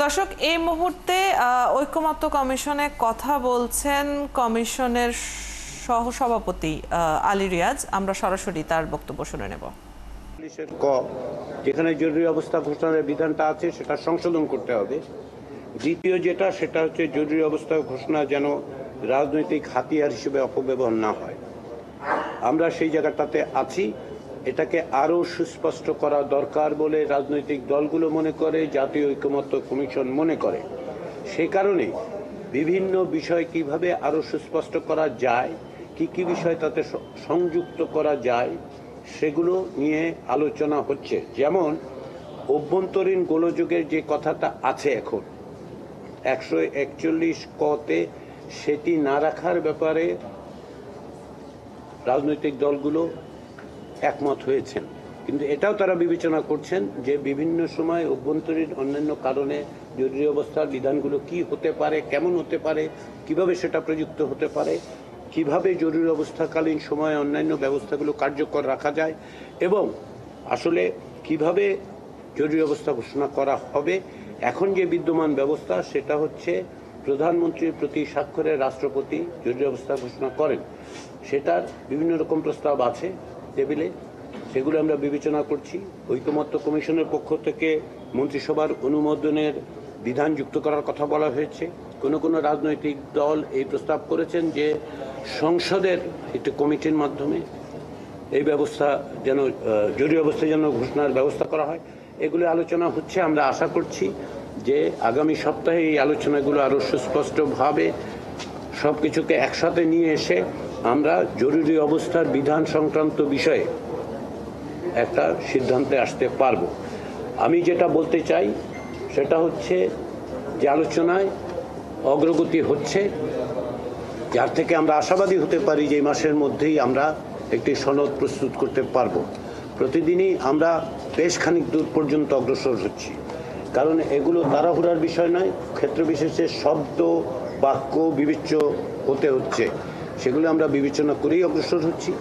দর্শক, এই মুহূর্তে ঐকমত্য কমিশনে কথা বলছেন কমিশনের সহসভাপতি আলী রিয়াজ। আমরা সরাসরি তার বক্তব্য শুনে নেব। যেখানে জরুরি অবস্থা ঘোষণার বিধানটা আছে সেটা সংশোধন করতে হবে। দ্বিতীয় সেটা হচ্ছে জরুরি অবস্থা ঘোষণা যেন রাজনৈতিক হাতিয়ার হিসেবে অপব্যবহার না হয়। আমরা সেই জায়গাটাতে আছি। এটাকে আরও সুস্পষ্ট করা দরকার বলে রাজনৈতিক দলগুলো মনে করে, জাতীয় ঐকমত্য কমিশন মনে করে। সেই কারণে বিভিন্ন বিষয় কিভাবে আরও সুস্পষ্ট করা যায়, কি বিষয় তাতে সংযুক্ত করা যায়, সেগুলো নিয়ে আলোচনা হচ্ছে। যেমন অভ্যন্তরীণ গোলযোগের যে কথাটা আছে এখন 141 কতে, সেটি না রাখার ব্যাপারে রাজনৈতিক দলগুলো একমত হয়েছেন, কিন্তু এটাও তারা বিবেচনা করছেন যে বিভিন্ন সময় অভ্যন্তরীণ অন্যান্য কারণে জরুরি অবস্থার বিধানগুলো কি হতে পারে, কেমন হতে পারে, কিভাবে সেটা প্রযুক্ত হতে পারে, কিভাবে জরুরি অবস্থাকালীন সময়ে অন্যান্য ব্যবস্থাগুলো কার্যকর রাখা যায়, এবং আসলে কিভাবে জরুরি অবস্থা ঘোষণা করা হবে। এখন যে বিদ্যমান ব্যবস্থা সেটা হচ্ছে প্রধানমন্ত্রীর প্রতি স্বাক্ষরে রাষ্ট্রপতি জরুরি অবস্থা ঘোষণা করেন। সেটার বিভিন্ন রকম প্রস্তাব আছে টেবিলে, সেগুলো আমরা বিবেচনা করছি। ঐকমত্য কমিশনের পক্ষ থেকে মন্ত্রিসভার অনুমোদনের বিধান যুক্ত করার কথা বলা হয়েছে। কোনো রাজনৈতিক দল এই প্রস্তাব করেছেন যে সংসদের একটি কমিটির মাধ্যমে এই ব্যবস্থা যেন জরুরি অবস্থা যেন ঘোষণার ব্যবস্থা করা হয়। এগুলো আলোচনা হচ্ছে। আমরা আশা করছি যে আগামী সপ্তাহে এই আলোচনাগুলো আরও সুস্পষ্টভাবে সব কিছুকে একসাথে নিয়ে এসে আমরা জরুরি অবস্থার বিধান সংক্রান্ত বিষয়ে একটা সিদ্ধান্তে আসতে পারব। আমি যেটা বলতে চাই সেটা হচ্ছে যে আলোচনায় অগ্রগতি হচ্ছে, যার থেকে আমরা আশাবাদী হতে পারি যে এই মাসের মধ্যেই আমরা একটি সনদ প্রস্তুত করতে পারব। প্রতিদিনই আমরা বেশ খানিক দূর পর্যন্ত অগ্রসর হচ্ছি, কারণ এগুলো তাড়াহুড়ার বিষয় নয়। ক্ষেত্র বিশেষে শব্দ বাক্য বিবেচ্য হতে হচ্ছে, সেগুলো আমরা বিবেচনা করেই অগ্রসর হচ্ছি।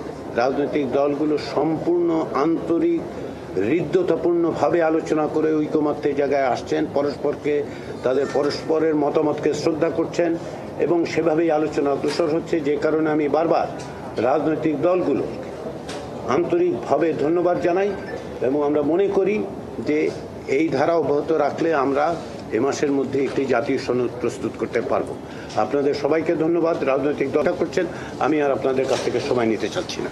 রাজনৈতিক দলগুলো সম্পূর্ণ আন্তরিক হৃদ্যতাপূর্ণভাবে আলোচনা করে ঐকমত্যের জায়গায় আসছেন, তাদের পরস্পরের মতামতকে শ্রদ্ধা করছেন এবং সেভাবেই আলোচনা অগ্রসর হচ্ছে। যে কারণে আমি বারবার রাজনৈতিক দলগুলো আন্তরিকভাবে ধন্যবাদ জানাই এবং আমরা মনে করি যে এই ধারা অব্যাহত রাখলে আমরা এ মাসের মধ্যে একটি জাতীয় সনদ প্রস্তুত করতে পারব। আপনাদের সবাইকে ধন্যবাদ। রাজনৈতিক দল করছেন, আমি আর আপনাদের কাছ থেকে সময় নিতে চাচ্ছি না।